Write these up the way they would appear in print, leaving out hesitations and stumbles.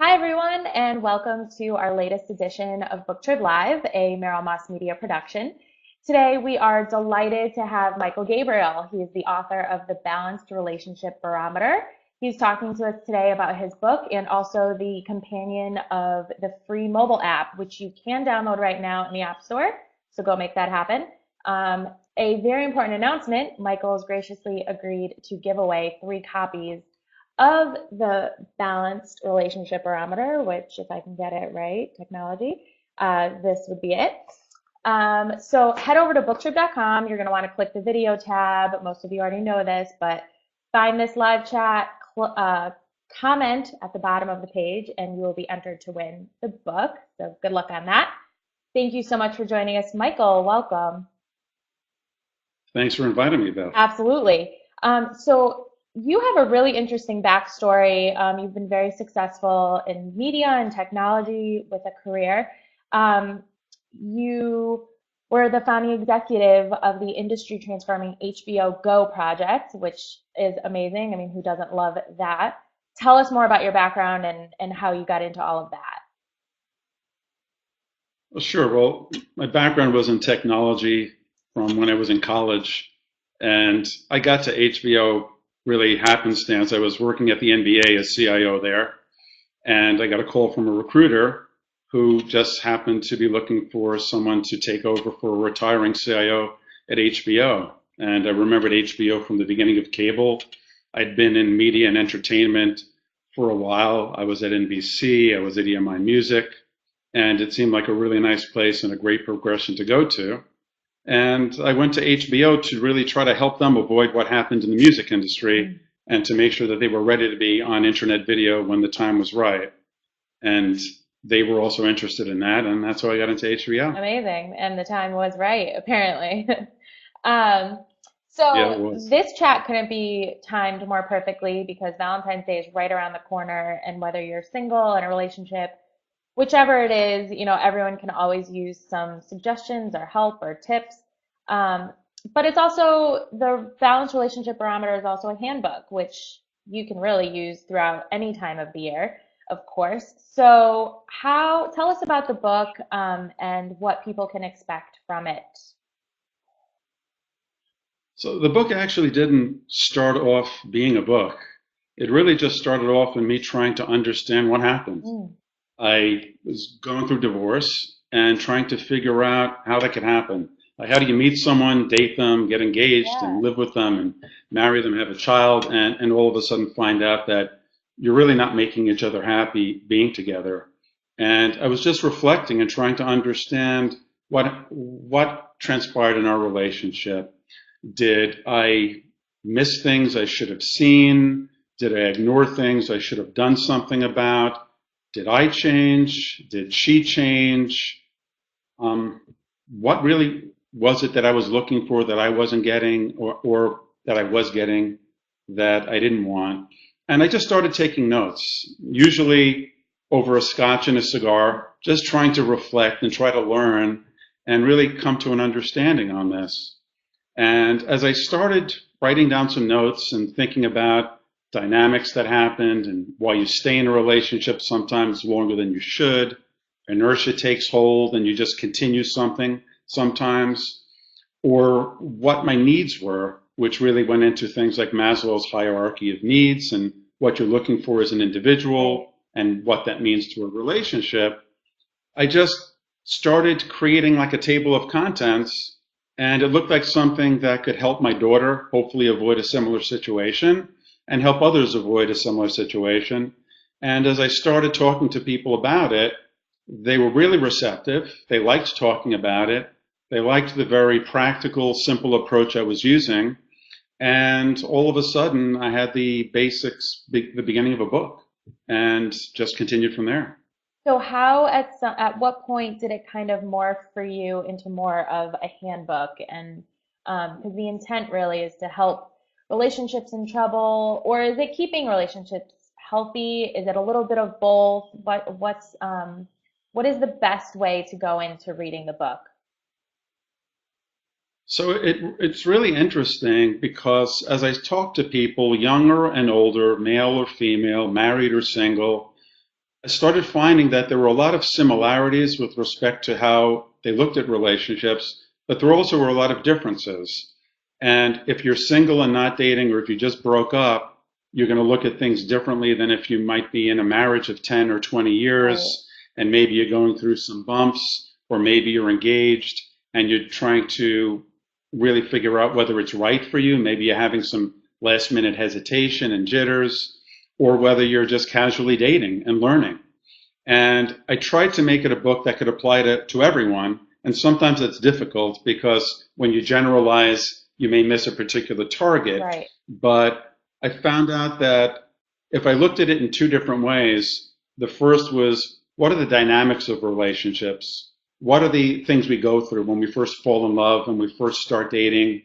Hi, everyone, and welcome to our latest edition of BookTrib Live, a Merrill Moss Media production. Today, we are delighted to have Michael Gabriel. He is the author of the Balanced Relationship Barometer. He's talking to us today about his book and also the companion of the free mobile app, which you can download right now in the App Store. So go make that happen. A very important announcement, Michael has graciously agreed to give away 3 copies of the Balanced Relationship Barometer, which, if I can get it right, technology, this would be it. So head over to booktrib.com. You're going to want to click the video tab. Most of you already know this, but find this live chat, comment at the bottom of the page, and you will be entered to win the book. So good luck on that. Thank you so much for joining us, Michael. Welcome. Thanks for inviting me, Beth. Absolutely. So you have a really interesting backstory. You've been very successful in media and technology with a career. You were the founding executive of the industry transforming HBO Go project, which is amazing. I mean, who doesn't love that? Tell us more about your background and how you got into all of that. Well, sure. Well, my background was in technology from when I was in college, and I got to HBO really happenstance. I was working at the NBA as CIO there, and I got a call from a recruiter who just happened to be looking for someone to take over for a retiring CIO at HBO. And I remembered HBO from the beginning of cable. I'd been in media and entertainment for a while. I was at NBC, I was at EMI Music, and it seemed like a really nice place and a great progression to go to. And I went to HBO to really try to help them avoid what happened in the music industry and to make sure that they were ready to be on internet video when the time was right. And they were also interested in that, and that's how I got into HBO. Amazing. And the time was right, apparently. Yeah, it So was. this chat couldn't be timed more perfectly because Valentine's Day is right around the corner, and whether you're single in a relationship, whichever it is, everyone can always use some suggestions or help or tips. Um, but it's also the Balanced Relationship Barometer is also a handbook, which you can really use throughout any time of the year, of course. So tell us about the book, and what people can expect from it. So the book actually didn't start off being a book. It really just started off in me trying to understand what happened. Mm, I was going through divorce and trying to figure out how that could happen. Like, how do you meet someone, date them, get engaged, yeah. and live with them, and marry them, have a child, and all of a sudden find out that you're really not making each other happy being together. And I was just reflecting and trying to understand what transpired in our relationship. Did I miss things I should have seen? Did I ignore things I should have done something about? Did I change? Did she change? What really was it that I was looking for that I wasn't getting, or that I was getting that I didn't want? And I just started taking notes, usually over a scotch and a cigar, just trying to reflect and try to learn and really come to an understanding on this. And as I started writing down some notes and thinking about dynamics that happened and why you stay in a relationship sometimes longer than you should, inertia takes hold and you just continue something sometimes, or what my needs were, which really went into things like Maslow's hierarchy of needs and what you're looking for as an individual and what that means to a relationship, I just started creating like a table of contents, and it looked like something that could help my daughter hopefully avoid a similar situation and help others avoid a similar situation. And as I started talking to people about it, they were really receptive. They liked talking about it. They liked the very practical, simple approach I was using. And all of a sudden, I had the basics, the beginning of a book, and just continued from there. So at what point did it kind of morph for you into more of a handbook? And because the intent really is to help relationships in trouble, or is it keeping relationships healthy? Is it a little bit of both? What is the best way to go into reading the book? So it's really interesting because as I talk to people, younger and older, male or female, married or single, I started finding that there were a lot of similarities with respect to how they looked at relationships, but there also were a lot of differences. And if you're single and not dating, or if you just broke up, you're going to look at things differently than if you might be in a marriage of 10 or 20 Right. years, and maybe you're going through some bumps, or maybe you're engaged and you're trying to really figure out whether it's right for you. Maybe you're having some last minute hesitation and jitters, or whether you're just casually dating and learning. And I tried to make it a book that could apply to everyone. And sometimes it's difficult because when you generalize, you may miss a particular target. Right. But I found out that if I looked at it in two different ways, the first was, what are the dynamics of relationships? What are the things we go through when we first fall in love, when we first start dating,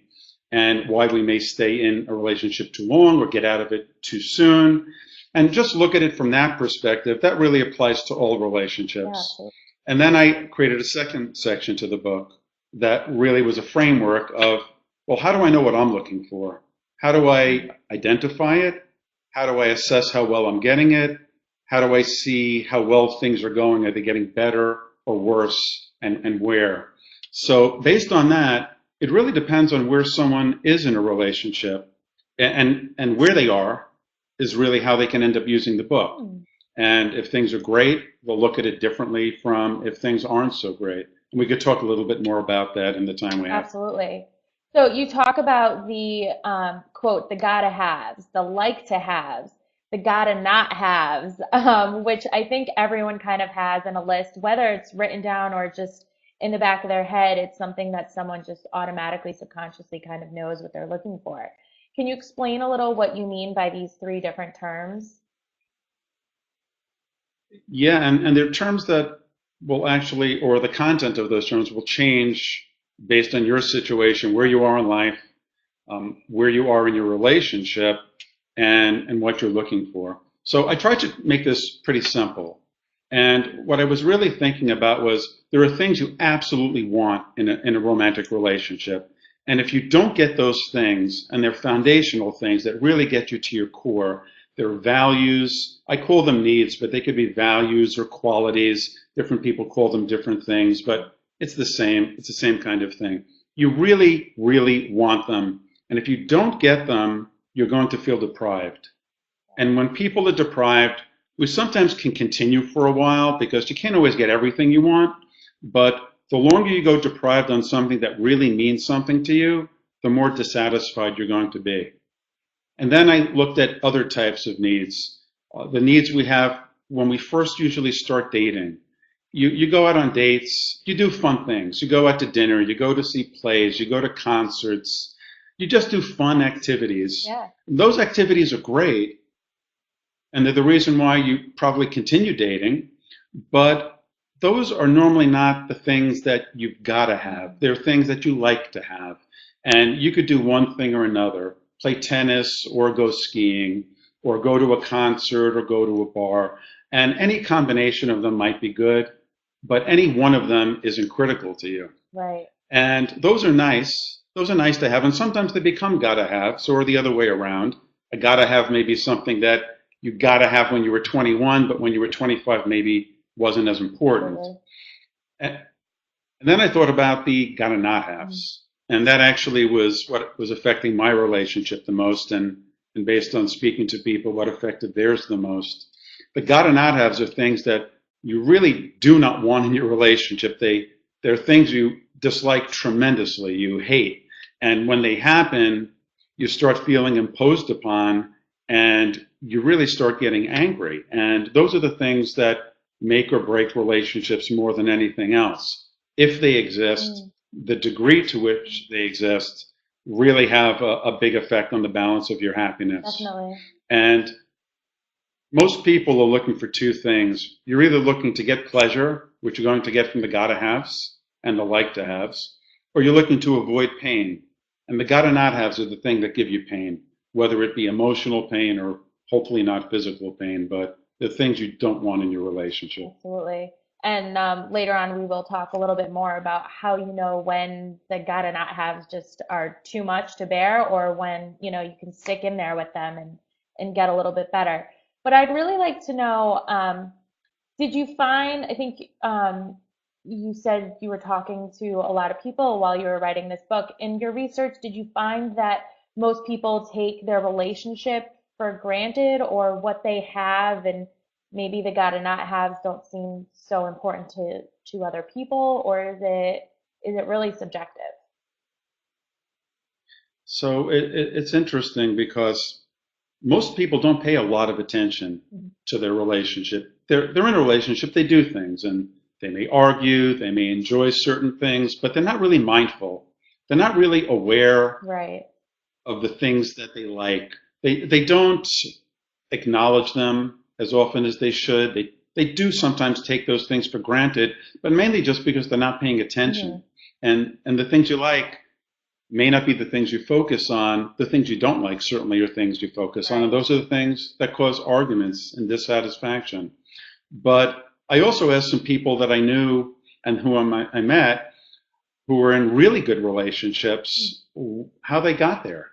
and why we may stay in a relationship too long or get out of it too soon? And just look at it from that perspective. That really applies to all Yeah, relationships. absolutely. And then I created a second section to the book that really was a framework of, well, how do I know what I'm looking for? How do I identify it? How do I assess how well I'm getting it? How do I see how well things are going? Are they getting better or worse? And where? So based on that, it really depends on where someone is in a relationship, and where they are is really how they can end up using the book. Hmm. And if things are great, they'll look at it differently from if things aren't so great. And we could talk a little bit more about that in the time we have. Absolutely. So you talk about the quote, the gotta haves, the like to haves, the gotta not haves, which I think everyone kind of has in a list, whether it's written down or just in the back of their head. It's something that someone just automatically, subconsciously kind of knows what they're looking for. Can you explain a little what you mean by these three different terms? Yeah, and there are terms that will actually, or the content of those terms will change based on your situation, where you are in life, where you are in your relationship, and what you're looking for. So I tried to make this pretty simple. And what I was really thinking about was there are things you absolutely want in a romantic relationship. And if you don't get those things, and they're foundational things that really get you to your core, they're values. I call them needs, but they could be values or qualities. Different people call them different things, but it's the same. It's the same kind of thing. You really, really want them. And if you don't get them, you're going to feel deprived. And when people are deprived, we sometimes can continue for a while because you can't always get everything you want. But the longer you go deprived on something that really means something to you, the more dissatisfied you're going to be. And then I looked at other types of needs, the needs we have when we first usually start dating. You go out on dates, you do fun things. You go out to dinner, you go to see plays, you go to concerts, you just do fun activities. Yeah. Those activities are great, and they're the reason why you probably continue dating, but those are normally not the things that you've got to have. They're things that you like to have. And you could do one thing or another, play tennis or go skiing or go to a concert or go to a bar. And any combination of them might be good, but any one of them isn't critical to you. Right. And those are nice. Those are nice to have. And sometimes they become gotta haves or the other way around. A gotta have may be something that you gotta have when you were 21, but when you were 25 maybe wasn't as important. Absolutely. And then I thought about the gotta not Mm. haves. And that actually was what was affecting my relationship the most. And based on speaking to people, what affected theirs the most. The gotta not haves are things that you really do not want in your relationship. They're things you dislike tremendously, you hate. And when they happen, you start feeling imposed upon and you really start getting angry. And those are the things that make or break relationships more than anything else. If they exist, Mm. the degree to which they exist really have a big effect on the balance of your happiness. Definitely. And most people are looking for two things. You're either looking to get pleasure, which you're going to get from the gotta haves and the like to haves, or you're looking to avoid pain. And the gotta not haves are the thing that give you pain, whether it be emotional pain or hopefully not physical pain, but the things you don't want in your relationship. Absolutely. And later on, we will talk a little bit more about how you know when the gotta not haves just are too much to bear, or when you can stick in there with them and get a little bit better. But I'd really like to know. Did you find, I think you said you were talking to a lot of people while you were writing this book. In your research, did you find that most people take their relationship for granted, or what they have and maybe the gotta not haves don't seem so important to other people, or is it really subjective? So it's interesting because most people don't pay a lot of attention Mhm. to their relationship. They're in a relationship, they do things, and they may argue, they may enjoy certain things, but they're not really mindful. They're not really aware Right. of the things that they like. They don't acknowledge them as often as they should. They do sometimes take those things for granted, but mainly just because they're not paying Hmm. attention. And the things you like may not be the things you focus on. The things you don't like certainly are things you focus on, and Right. those are the things that cause arguments and dissatisfaction. But I also asked some people that I knew and whom I met who were in really good relationships how they got there.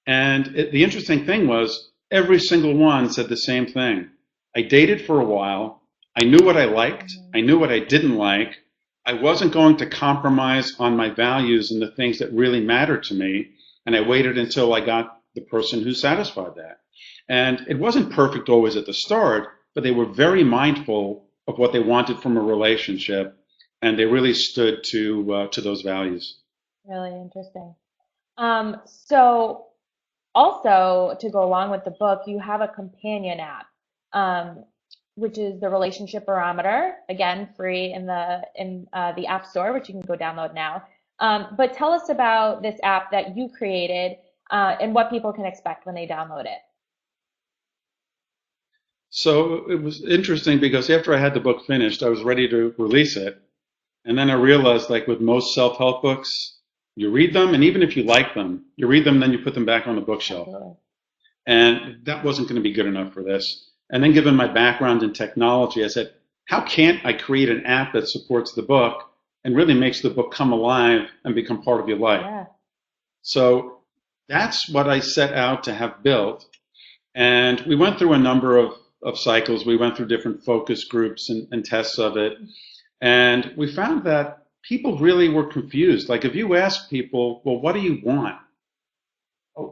And the interesting thing was every single one said the same thing. I dated for a while. I knew what I liked. Hmm. I knew what I didn't like. I wasn't going to compromise on my values and the things that really mattered to me. And I waited until I got the person who satisfied that. And it wasn't perfect always at the start, but they were very mindful of what they wanted from a relationship, and they really stood to those values. Really interesting. So also to go along with the book, you have a companion app, um, which is the Relationship Barometer. Again, free in the App Store, which you can go download now. But tell us about this app that you created, and what people can expect when they download it. So it was interesting because after I had the book finished, I was ready to release it. And then I realized, like with most self help books, you read them, and even if you like them, you read them, then you put them back on the bookshelf. Absolutely. And that wasn't going to be good enough for this. And then, given my background in technology, I said, how can't I create an app that supports the book and really makes the book come alive and become part of your life? Yeah. So that's what I set out to have built. And we went through a number of cycles. We went through different focus groups and tests of it. And we found that people really were confused. Like if you ask people, well, what do you want?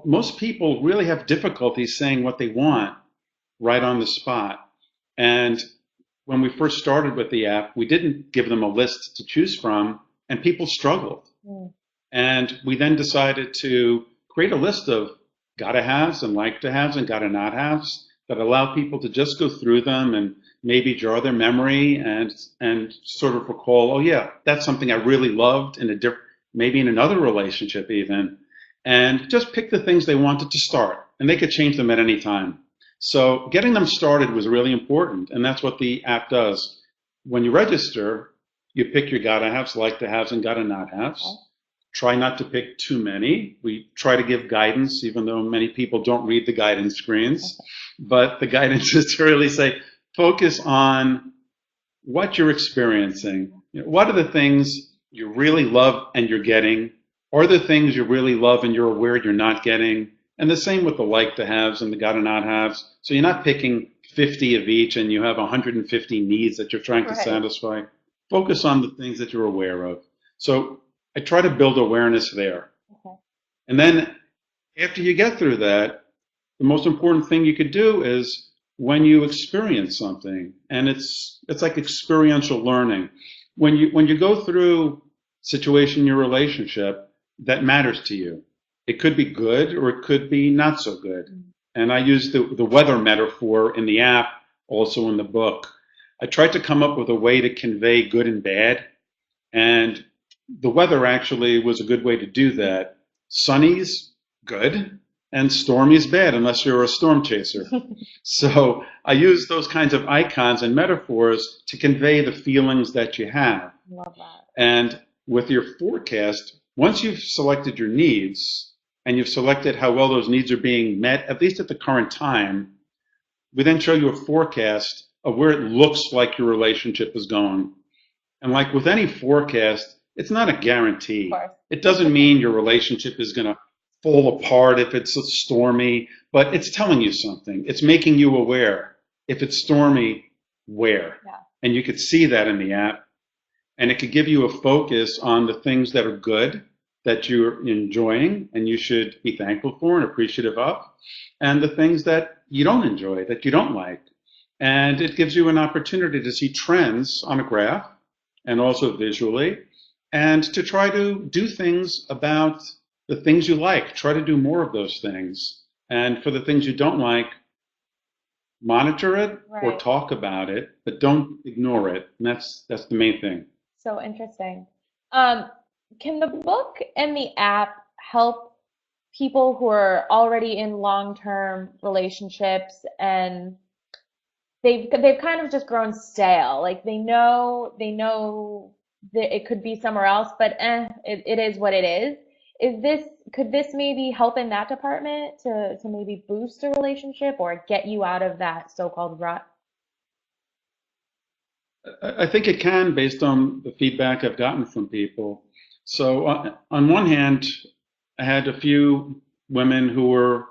Most people really have difficulty saying what they want right on the spot. And when we first started with the app, we didn't give them a list to choose from, and people struggled. Mm. And we then decided to create a list of gotta haves and like to haves and gotta not haves that allow people to just go through them and maybe jar their memory and sort of recall, oh yeah, that's something I really loved in a different, maybe in another relationship even, and just pick the things they wanted to start, and they could change them at any time. So getting them started was really important, and that's what the app does. When you register, you pick your gotta haves, like to haves, and gotta not haves. Try not to pick too many. We try to give guidance, even though many people don't read the guidance screens. But the guidance is to really say, focus on what you're experiencing. You know, what are the things you really love and you're getting? Are there things you really love and you're aware you're not getting? And the same with the like to haves and the gotta not haves. So you're not picking 50 of each and you have 150 needs that you're trying to Right. satisfy. Focus on the things that you're aware of. So I try to build awareness there. Okay. And then after you get through that, the most important thing you could do is when you experience something, and it's like experiential learning. When you go through a situation in your relationship that matters to you, it could be good or it could be not so good. Mm. And I use the weather metaphor in the app, also in the book. I tried to come up with a way to convey good and bad, and the weather actually was a good way to do that. Sunny's good, and stormy's bad unless you're a storm chaser. So I use those kinds of icons and metaphors to convey the feelings that you have. Love that. And with your forecast, once you've selected your needs and you've selected how well those needs are being met, at least at the current time, we then show you a forecast of where it looks like your relationship is going. And like with any forecast, it's not a Of guarantee. course. It doesn't mean your relationship is going to fall apart if it's stormy, but it's telling you something. It's making you aware. If it's stormy, where? Yeah. And you could see that in the app. And it could give you a focus on the things that are good, that you're enjoying and you should be thankful for and appreciative of, and the things that you don't enjoy, that you don't like. And it gives you an opportunity to see trends on a graph and also visually, and to try to do things about the things you like. Try to do more of those things. And for the things you don't like, monitor it or Right. talk about it, but don't ignore it. And that's the main thing. So interesting. Um, can the book and the app help people who are already in long-term relationships and they've kind of just grown stale? Like they know that it could be somewhere else, but it is what it is. Could this maybe help in that department to maybe boost a relationship or get you out of that so-called rut? I think it can, based on the feedback I've gotten from people. So, on one hand, I had a few women who were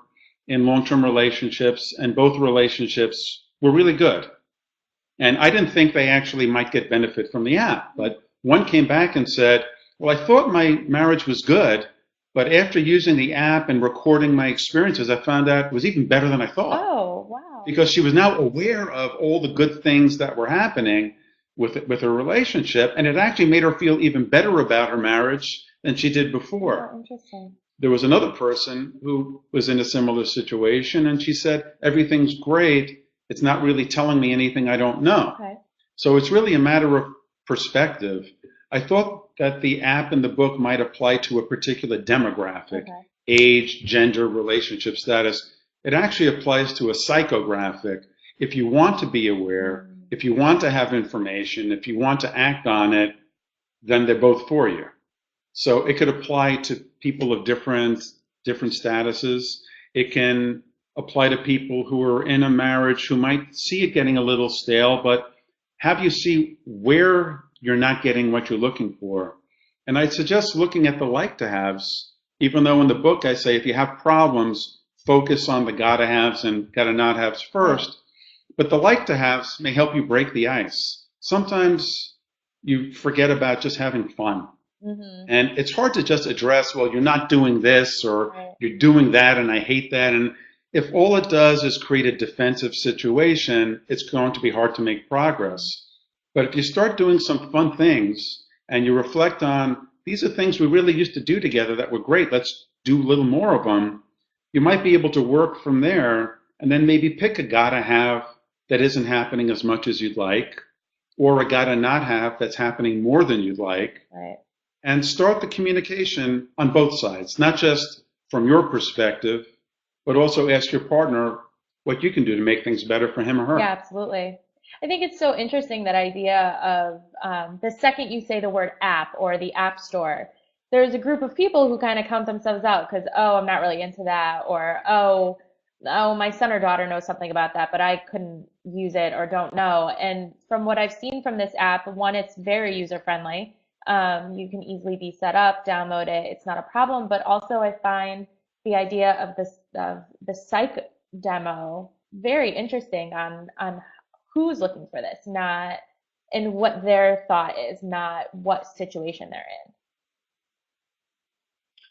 in long-term relationships, and both relationships were really good. And I didn't think they actually might get benefit from the app. But one came back and said, well, I thought my marriage was good, but after using the app and recording my experiences, I found out it was even better than I thought. Oh, wow. Because she was now aware of all the good things that were happening with her relationship, and it actually made her feel even better about her marriage than she did before. Oh, interesting. There was another person who was in a similar situation, and she said, everything's great. It's not really telling me anything I don't know. Okay. So it's really a matter of perspective. I thought that the app and the book might apply to a particular demographic, Okay. age, gender, relationship status. It actually applies to a psychographic. If you want to be aware, if you want to have information, if you want to act on it, then they're both for you. So it could apply to people of different statuses. It can apply to people who are in a marriage who might see it getting a little stale, but have you see where you're not getting what you're looking for. And I'd suggest looking at the like to haves, even though in the book I say if you have problems, focus on the gotta haves and gotta not haves first. But the like to haves may help you break the ice. Sometimes you forget about just having fun. Mm-hmm. And it's hard to just address, well, you're not doing this or Right. you're doing that and I hate that. And if all it does is create a defensive situation, it's going to be hard to make progress. But if you start doing some fun things and you reflect on, these are things we really used to do together that were great, let's do a little more of them, you might be able to work from there and then maybe pick a gotta have that isn't happening as much as you'd like, or a gotta not have that's happening more than you'd like. Right. And start the communication on both sides, not just from your perspective, but also ask your partner what you can do to make things better for him or her. Yeah, absolutely. I think it's so interesting that idea of the second you say the word app or the app store, there's a group of people who kind of count themselves out because, oh, I'm not really into that, or oh, my son or daughter knows something about that, but I couldn't use it or don't know. And from what I've seen from this app, one, it's very user friendly. You can easily be set up, download it. It's not a problem. But also, I find the idea of the psych demo very interesting on who's looking for this, not and what their thought is, not what situation they're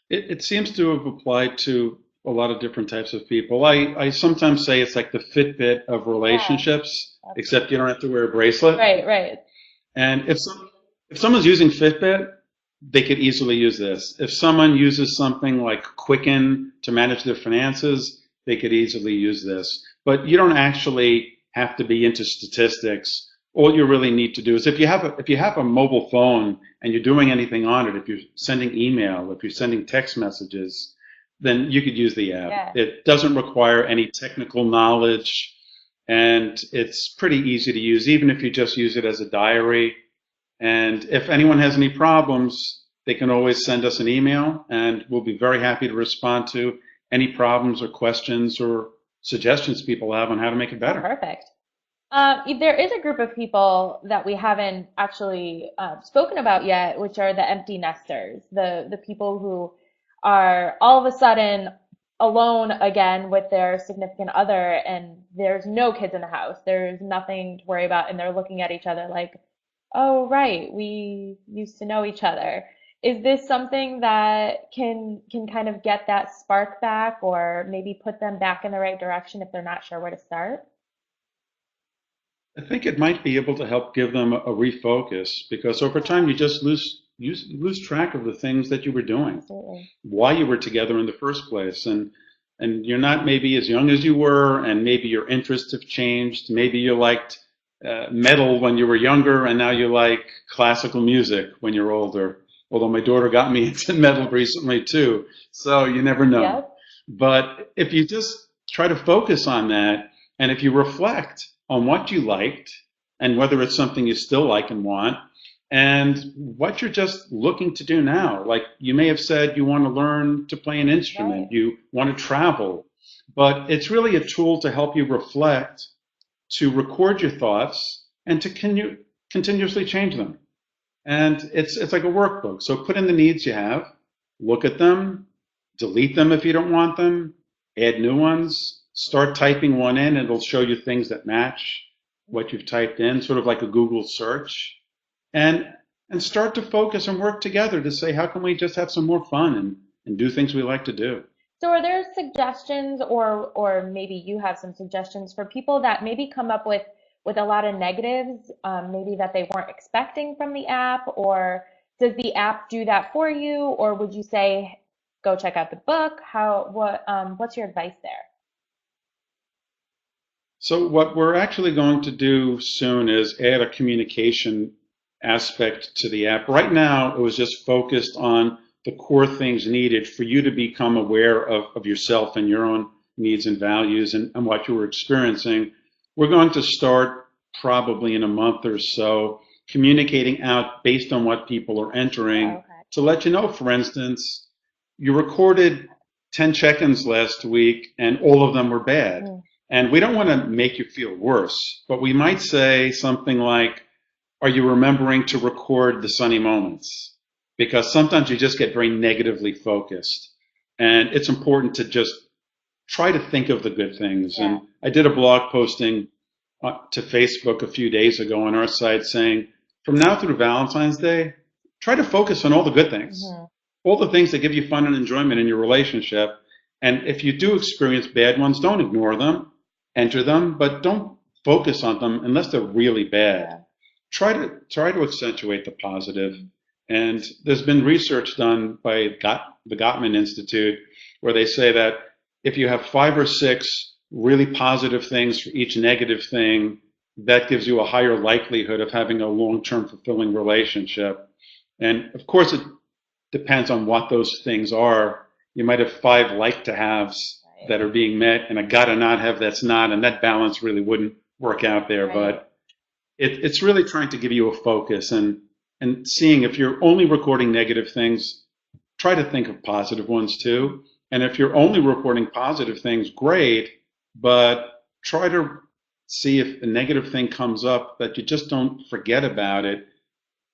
It seems to have applied to a lot of different types of people. I sometimes say it's like the Fitbit of in. Yeah, relationships, absolutely. except you don't have to wear a bracelet. Right, right. And if someone's using Fitbit, they could easily use this. If someone uses something like Quicken to manage their finances, they could easily use this. But you don't actually have to be into statistics. All you really need to do is if you have a mobile phone and you're doing anything on it, if you're sending email, if you're sending text messages, then you could use the app. Yeah. It doesn't require any technical knowledge, and it's pretty easy to use, even if you just use it as a diary. And if anyone has any problems, they can always send us an email, and we'll be very happy to respond to any problems or questions or suggestions people have on how to make it Oh, better. perfect. There is a group of people that we haven't actually spoken about yet, which are the empty nesters, the people who are all of a sudden alone again with their significant other and there's no kids in the house. There's nothing to worry about and they're looking at each other like, "Oh, right, we used to know each other." Is this something that can kind of get that spark back or maybe put them back in the right direction if they're not sure where to start? I think it might be able to help give them a refocus because over time you lose track of the things that you were doing, Absolutely. why you were together in the first place, and you're not maybe as young as you were, and maybe your interests have changed. Maybe you liked metal when you were younger, and now you like classical music when you're older. Although my daughter got me into metal recently too, so you never know. Yep. But if you just try to focus on that, and if you reflect on what you liked, and whether it's something you still like and want, and what you're just looking to do now. Like you may have said you want to learn to play an Right. instrument, you want to travel, but it's really a tool to help you reflect, to record your thoughts, and to continuously change them. And it's like a workbook. So put in the needs you have, look at them, delete them if you don't want them, add new ones, start typing one in, and it'll show you things that match what you've typed in, sort of like a Google search. And and start to focus and work together to say, how can we just have some more fun and do things we like to do? So are there suggestions or maybe you have some suggestions for people that maybe come up with a lot of negatives, maybe that they weren't expecting from the app, or does the app do that for you, or would you say go check out the book? What's your advice there? So what we're actually going to do soon is add a communication aspect to the app. Right now, it was just focused on the core things needed for you to become aware of yourself and your own needs and values and what you were experiencing. We're going to start probably in a month or so communicating out based on what people are Oh, entering okay. to let you know, for instance, you recorded 10 check-ins last week and all of them were bad. Mm, And we don't want to make you feel worse, but we might say something like, are you remembering to record the sunny moments? Because sometimes you just get very negatively focused. And it's important to just try to think of the good things. yeah. And I did a blog posting to Facebook a few days ago on our site saying, from now through Valentine's Day, try to focus on all the good things, Hmm. all the things that give you fun and enjoyment in your relationship. And if you do experience bad ones, don't ignore them, enter them, but don't focus on them unless they're really bad. Yeah. Try to accentuate the positive. And there's been research done by the Gottman Institute where they say that if you have 5 or 6 really positive things for each negative thing, that gives you a higher likelihood of having a long-term fulfilling relationship. And of course, it depends on what those things are. You might have 5 like to haves Right. that are being met and a gotta not have that's not, and that balance really wouldn't work out there. Right. But it's really trying to give you a focus and seeing if you're only recording negative things, try to think of positive ones too. And if you're only reporting positive things, great, but try to see if a negative thing comes up that you just don't forget about it.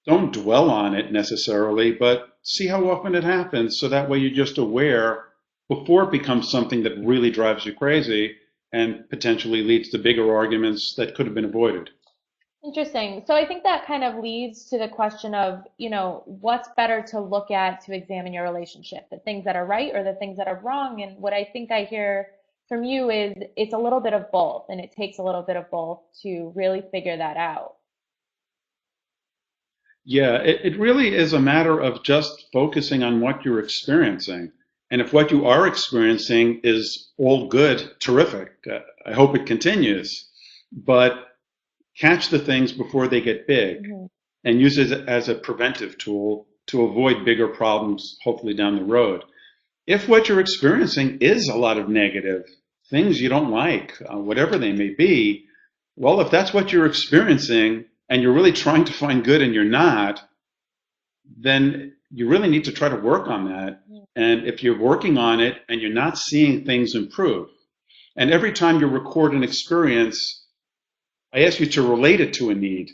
Don't dwell on it necessarily, but see how often it happens so that way you're just aware before it becomes something that really drives you crazy and potentially leads to bigger arguments that could have been avoided. Interesting. So I think that kind of leads to the question of, what's better to look at to examine your relationship, the things that are right or the things that are wrong? And what I think I hear from you is it's a little bit of both, and it takes a little bit of both to really figure that out. Yeah, it really is a matter of just focusing on what you're experiencing. And if what you are experiencing is all good, terrific. I hope it continues. But catch the things before they get big Hmm. and use it as a preventive tool to avoid bigger problems, hopefully down the road. If what you're experiencing is a lot of negative things you don't like, whatever they may be, well, if that's what you're experiencing and you're really trying to find good and you're not, then you really need to try to work on that. And if you're working on it and you're not seeing things improve, and every time you record an experience, I ask you to relate it to a need.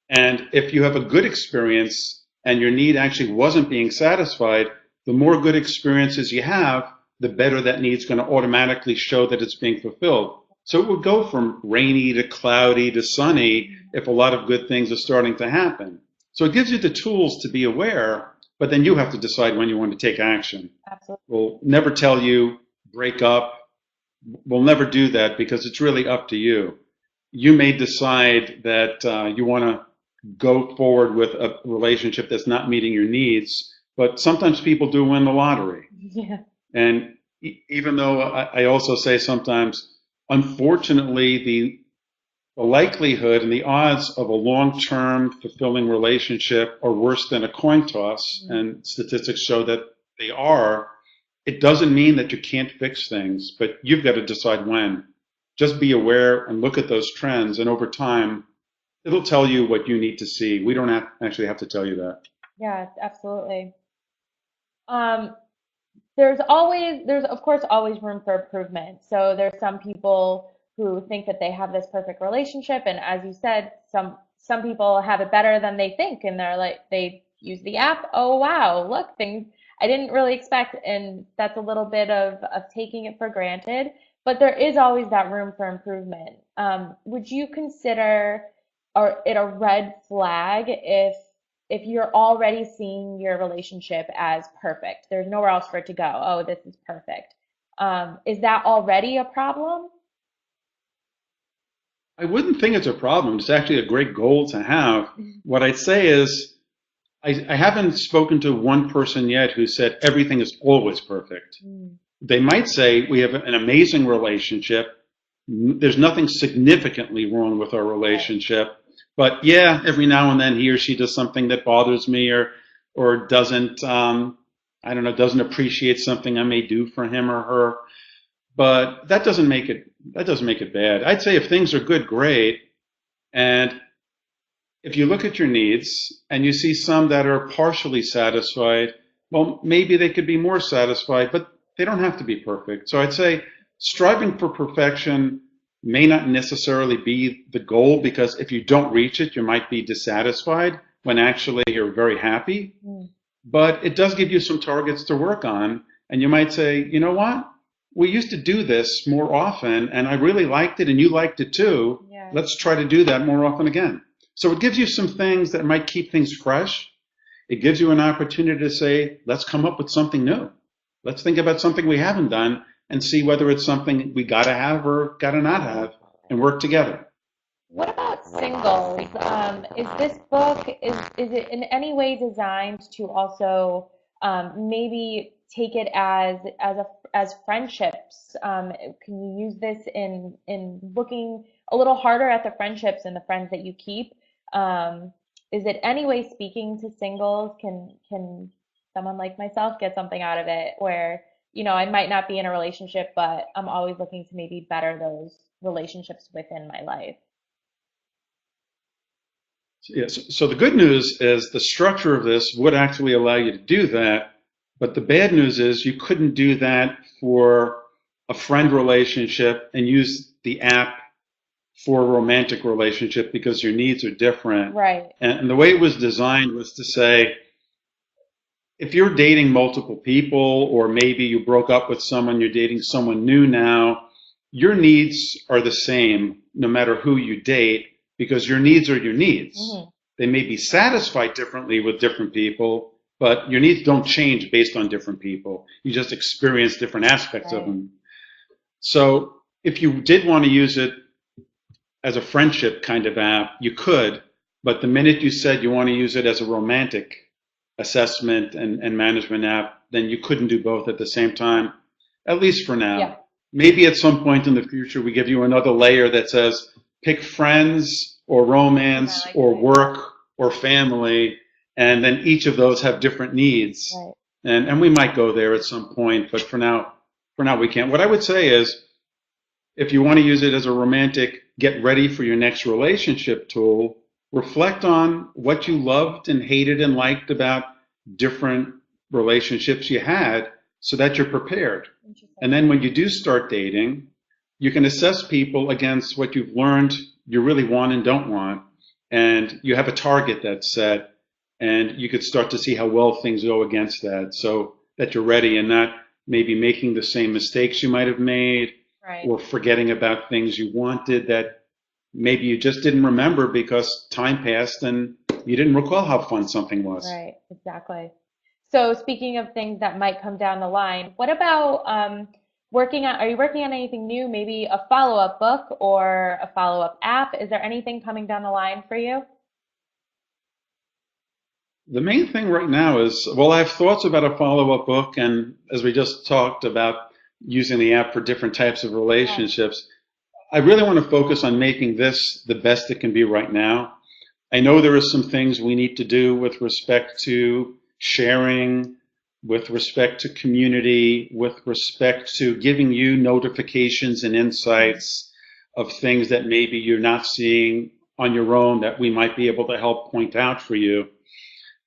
And if you have a good experience and your need actually wasn't being satisfied, the more good experiences you have, the better that need's going to automatically show that it's being fulfilled. So it would go from rainy to cloudy to sunny if a lot of good things are starting to happen. So it gives you the tools to be aware, but then you have to decide when you want to take action. Absolutely. We'll never tell you, break up. We'll never do that because it's really up to you. You may decide that you want to go forward with a relationship that's not meeting your needs, but sometimes people do win the lottery. Yeah. And even though I also say sometimes, unfortunately, the likelihood and the odds of a long-term fulfilling relationship are worse than a coin toss, and statistics show that they are. It doesn't mean that you can't fix things, but you've got to decide when. Just be aware and look at those trends, and over time, it'll tell you what you need to see. We don't actually have to tell you that. Yeah, absolutely. There's of course always room for improvement. So there's some people who think that they have this perfect relationship, and as you said, some people have it better than they think, and they're like, they use the app, oh wow, look, things I didn't really expect, and that's a little bit of taking it for granted. But there is always that room for improvement. Would you consider it a red flag if you're already seeing your relationship as perfect? There's nowhere else for it to go. Oh, this is perfect. Is that already a problem? I wouldn't think it's a problem. It's actually a great goal to have. What I'd say is, I haven't spoken to one person yet who said everything is always perfect. They might say we have an amazing relationship. There's nothing significantly wrong with our relationship. But yeah, every now and then he or she does something that bothers me or doesn't, I don't know, doesn't appreciate something I may do for him or her. But that doesn't make it bad. I'd say if things are good, great. And if you look at your needs and you see some that are partially satisfied, well, maybe they could be more satisfied, but they don't have to be perfect. So I'd say striving for perfection may not necessarily be the goal, because if you don't reach it, you might be dissatisfied when actually you're very happy. But it does give you some targets to work on. And you might say, you know what? We used to do this more often, and I really liked it, and you liked it too. Yeah. Let's try to do that more often again. So it gives you some things that might keep things fresh. It gives you an opportunity to say, let's come up with something new. Let's think about something we haven't done and see whether it's something we got to have or got to not have, and work together. What about singles? Is this book, is it in any way designed to also maybe take it as friendships? Can you use this in looking a little harder at the friendships and the friends that you keep? Is it any way speaking to singles? Can someone like myself get something out of it where, I might not be in a relationship, but I'm always looking to maybe better those relationships within my life? Yes. So the good news is the structure of this would actually allow you to do that. But the bad news is you couldn't do that for a friend relationship and use the app for a romantic relationship because your needs are different. Right. And the way it was designed was to say, if you're dating multiple people, or maybe you broke up with someone, you're dating someone new now, your needs are the same no matter who you date, because your needs are your needs. They may be satisfied differently with different people, but your needs don't change based on different people. You just experience different aspects of them. So if you did want to use it as a friendship kind of app, you could, but the minute you said you want to use it as a romantic assessment and management app, then you couldn't do both at the same time, at least for now. Yeah. Maybe at some point in the future we give you another layer that says pick friends or romance or work or family, and then each of those have different needs. Right. And we might go there at some point, but for now we can't. What I would say is, if you want to use it as a romantic get ready for your next relationship tool, reflect on what you loved and hated and liked about different relationships you had so that you're prepared. And then when you do start dating, you can assess people against what you've learned you really want and don't want. And you have a target that's set, and you could start to see how well things go against that, so that you're ready and maybe making the same mistakes you might have made, Right. or forgetting about things you wanted that maybe you just didn't remember because time passed and you didn't recall how fun something was. Right. Exactly. So speaking of things that might come down the line, what about are you working on anything new? Maybe a follow-up book or a follow-up app? Is there anything coming down the line for you? The main thing right now is, well, I have thoughts about a follow-up book, and as we just talked about using the app for different types of Yeah. relationships, I really want to focus on making this the best it can be right now. I know there are some things we need to do with respect to sharing, with respect to community, with respect to giving you notifications and insights of things that maybe you're not seeing on your own that we might be able to help point out for you.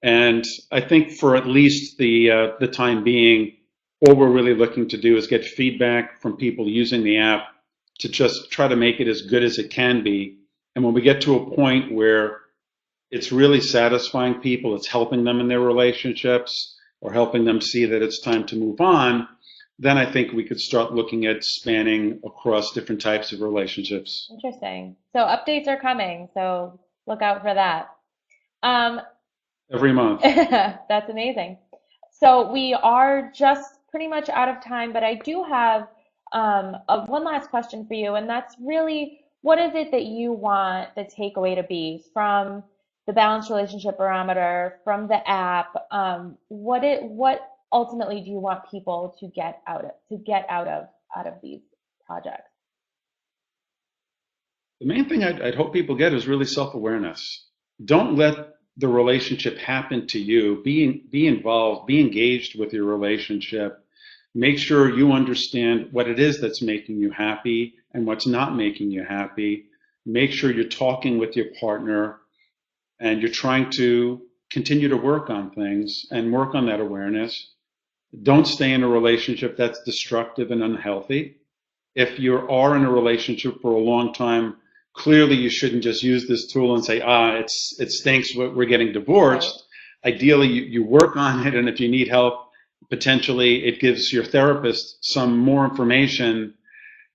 And I think for at least the time being, all we're really looking to do is get feedback from people using the app to just try to make it as good as it can be. And when we get to a point where it's really satisfying people, it's helping them in their relationships or helping them see that it's time to move on, then I think we could start looking at spanning across different types of relationships. Interesting. So updates are coming, so look out for that. Um, Every month. that's amazing. So we are just pretty much out of time, but I do have one last question for you, and that's really what is it that you want the takeaway to be from the Balanced Relationship Barometer, from the app? What ultimately do you want people to get out of these projects? The main thing I'd hope people get is really self-awareness. Don't let the relationship happen to you. Be involved, be engaged with your relationship. Make sure you understand what it is that's making you happy and what's not making you happy. Make sure you're talking with your partner and you're trying to continue to work on things and work on that awareness. Don't stay in a relationship that's destructive and unhealthy. If you are in a relationship for a long time, clearly you shouldn't just use this tool and say, it stinks, we're getting Right. divorced. Ideally, you work on it, and if you need help, potentially it gives your therapist some more information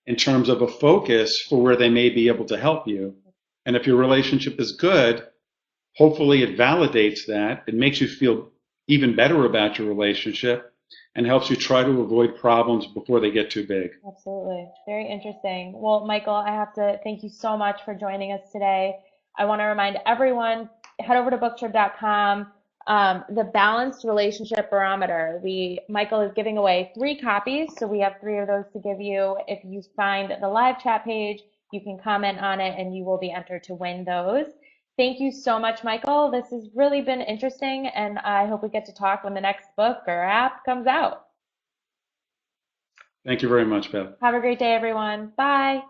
in terms of a focus for where they may be able to help you. And if your relationship is good, hopefully it validates that. It makes you feel even better about your relationship and helps you try to avoid problems before they get too big. Absolutely. Very interesting. Well, Michael, I have to thank you so much for joining us today. I want to remind everyone, head over to booktrib.com. The Balanced Relationship Barometer. Michael is giving away 3 copies, so we have 3 of those to give you. If you find the live chat page, you can comment on it and you will be entered to win those. Thank you so much, Michael. This has really been interesting, and I hope we get to talk when the next book or app comes out. Thank you very much, Beth. Have a great day, everyone. Bye.